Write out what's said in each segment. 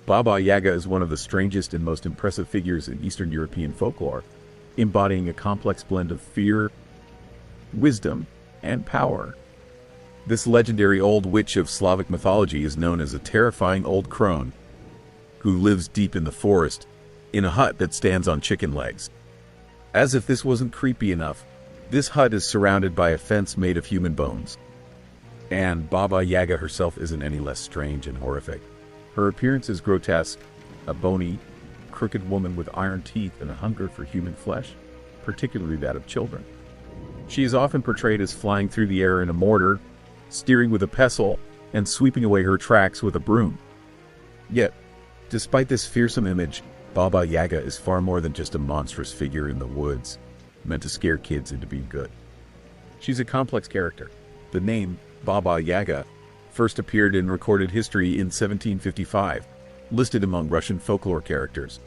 Baba Yaga is one of the strangest and most impressive figures in Eastern European folklore, embodying a complex blend of fear, wisdom, and power. This legendary old witch of Slavic mythology is known as a terrifying old crone who lives deep in the forest in a hut that stands on chicken legs. As if this wasn't creepy enough, this hut is surrounded by a fence made of human bones. And Baba Yaga herself isn't any less strange and horrific. Her appearance is grotesque, a bony, crooked woman with iron teeth and a hunger for human flesh, particularly that of children. She is often portrayed as flying through the air in a mortar, steering with a pestle, and sweeping away her tracks with a broom. Yet, despite this fearsome image, Baba Yaga is far more than just a monstrous figure in the woods, meant to scare kids into being good. She's a complex character. The name, Baba Yaga, first appeared in recorded history in 1755, listed among Russian folklore characters.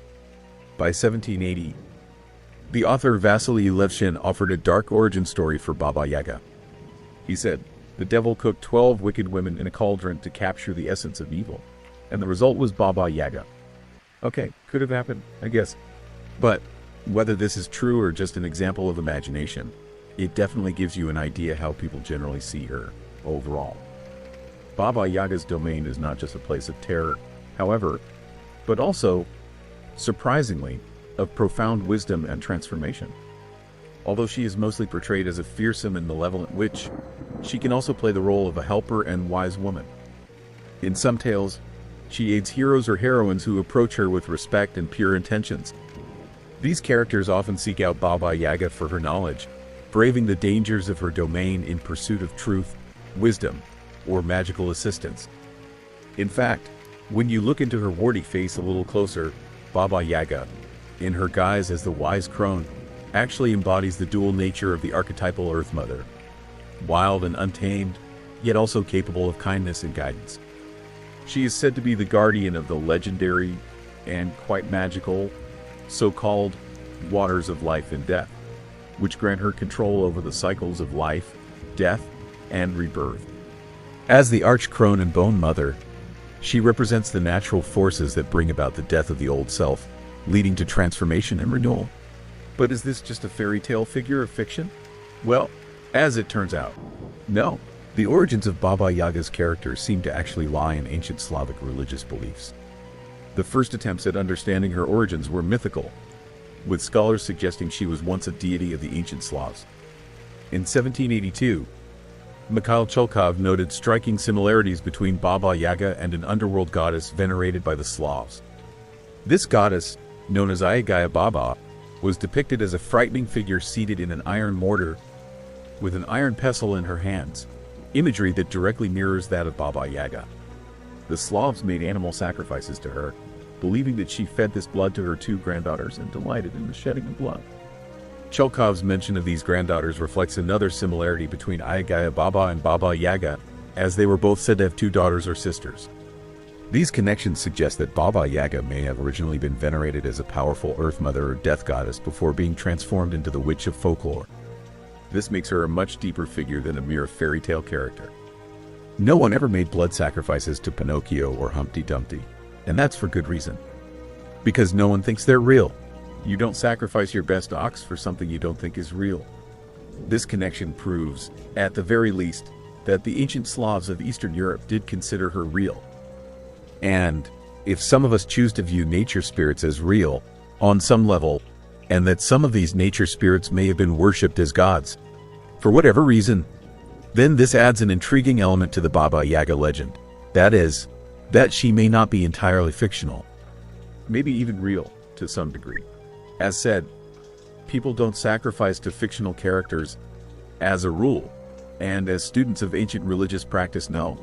By 1780, the author Vasily Levshin offered a dark origin story for Baba Yaga. He said, the devil cooked 12 wicked women in a cauldron to capture the essence of evil, and the result was Baba Yaga. Okay, could have happened, I guess. But whether this is true or just an example of imagination, it definitely gives you an idea how people generally see her overall. Baba Yaga's domain is not just a place of terror, however, but also, surprisingly, of profound wisdom and transformation. Although she is mostly portrayed as a fearsome and malevolent witch, she can also play the role of a helper and wise woman. In some tales, she aids heroes or heroines who approach her with respect and pure intentions. These characters often seek out Baba Yaga for her knowledge, braving the dangers of her domain in pursuit of truth, wisdom, or magical assistance. In fact, when you look into her warty face a little closer, Baba Yaga, in her guise as the wise crone, actually embodies the dual nature of the archetypal Earth Mother. Wild and untamed, yet also capable of kindness and guidance. She is said to be the guardian of the legendary and quite magical so-called waters of life and death, which grant her control over the cycles of life, death, and rebirth. As the arch-crone and bone mother, she represents the natural forces that bring about the death of the old self, leading to transformation and renewal. But is this just a fairy tale figure of fiction? Well, as it turns out, no. The origins of Baba Yaga's character seem to actually lie in ancient Slavic religious beliefs. The first attempts at understanding her origins were mythical, with scholars suggesting she was once a deity of the ancient Slavs. In 1782, Mikhail Chulkov noted striking similarities between Baba Yaga and an underworld goddess venerated by the Slavs. This goddess, known as Ayagaya Baba, was depicted as a frightening figure seated in an iron mortar with an iron pestle in her hands, imagery that directly mirrors that of Baba Yaga. The Slavs made animal sacrifices to her, believing that she fed this blood to her two granddaughters and delighted in the shedding of blood. Chulkov's mention of these granddaughters reflects another similarity between Ayagaya Baba and Baba Yaga, as they were both said to have two daughters or sisters. These connections suggest that Baba Yaga may have originally been venerated as a powerful Earth Mother or Death Goddess before being transformed into the Witch of folklore. This makes her a much deeper figure than a mere fairy tale character. No one ever made blood sacrifices to Pinocchio or Humpty Dumpty, and that's for good reason. Because no one thinks they're real. You don't sacrifice your best ox for something you don't think is real. This connection proves, at the very least, that the ancient Slavs of Eastern Europe did consider her real. And if some of us choose to view nature spirits as real, on some level, and that some of these nature spirits may have been worshipped as gods, for whatever reason, then this adds an intriguing element to the Baba Yaga legend. That is, that she may not be entirely fictional. Maybe even real, to some degree. As said, people don't sacrifice to fictional characters as a rule, and as students of ancient religious practice know,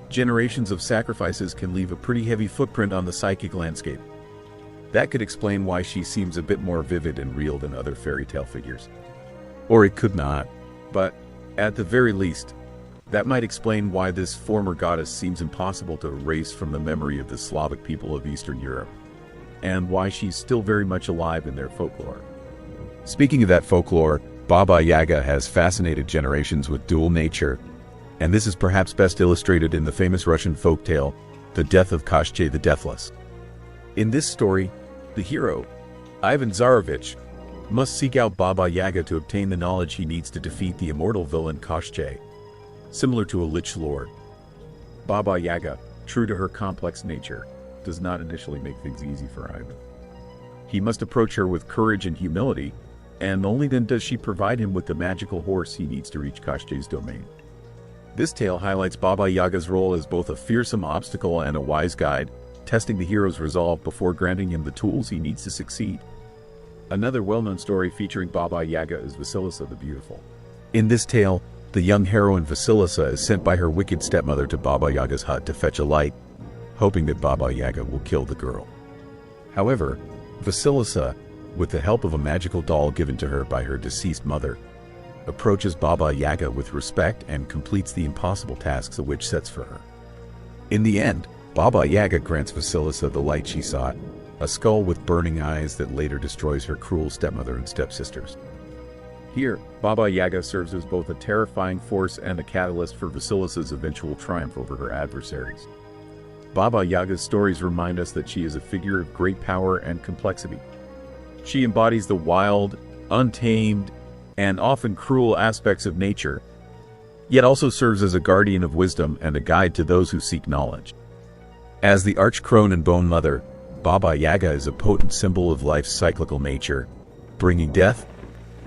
generations of sacrifices can leave a pretty heavy footprint on the psychic landscape. That could explain why she seems a bit more vivid and real than other fairy tale figures. Or it could not, but at the very least, that might explain why this former goddess seems impossible to erase from the memory of the Slavic people of Eastern Europe, and why she's still very much alive in their folklore. Speaking of that folklore, Baba Yaga has fascinated generations with dual nature, and this is perhaps best illustrated in the famous Russian folktale, The Death of Koshchei the Deathless. In this story, the hero, Ivan Tsarevich, must seek out Baba Yaga to obtain the knowledge he needs to defeat the immortal villain Koshchei. Similar to a Lich Lord, Baba Yaga, true to her complex nature, does not initially make things easy for Ivan. He must approach her with courage and humility, and only then does she provide him with the magical horse he needs to reach Koshchei's domain. This tale highlights Baba Yaga's role as both a fearsome obstacle and a wise guide, testing the hero's resolve before granting him the tools he needs to succeed. Another well-known story featuring Baba Yaga is Vasilisa the Beautiful. In this tale, the young heroine Vasilisa is sent by her wicked stepmother to Baba Yaga's hut to fetch a light, hoping that Baba Yaga will kill the girl. However, Vasilisa, with the help of a magical doll given to her by her deceased mother, approaches Baba Yaga with respect and completes the impossible tasks the witch sets for her. In the end, Baba Yaga grants Vasilisa the light she sought, a skull with burning eyes that later destroys her cruel stepmother and stepsisters. Here, Baba Yaga serves as both a terrifying force and a catalyst for Vasilisa's eventual triumph over her adversaries. Baba Yaga's stories remind us that she is a figure of great power and complexity. She embodies the wild, untamed, and often cruel aspects of nature, yet also serves as a guardian of wisdom and a guide to those who seek knowledge. As the arch-crone and bone mother, Baba Yaga is a potent symbol of life's cyclical nature, bringing death,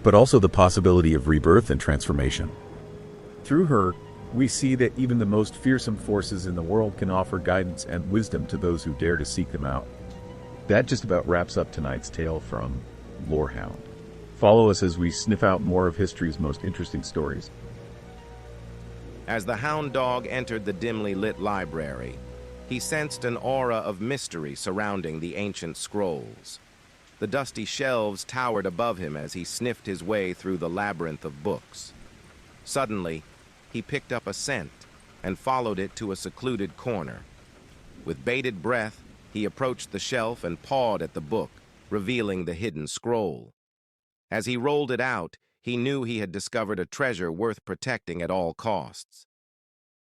but also the possibility of rebirth and transformation. Through her, we see that even the most fearsome forces in the world can offer guidance and wisdom to those who dare to seek them out. That just about wraps up tonight's tale from Lorehound. Follow us as we sniff out more of history's most interesting stories. As the hound dog entered the dimly lit library, he sensed an aura of mystery surrounding the ancient scrolls. The dusty shelves towered above him as he sniffed his way through the labyrinth of books. Suddenly, he picked up a scent and followed it to a secluded corner. With bated breath, he approached the shelf and pawed at the book, revealing the hidden scroll. As he rolled it out, he knew he had discovered a treasure worth protecting at all costs.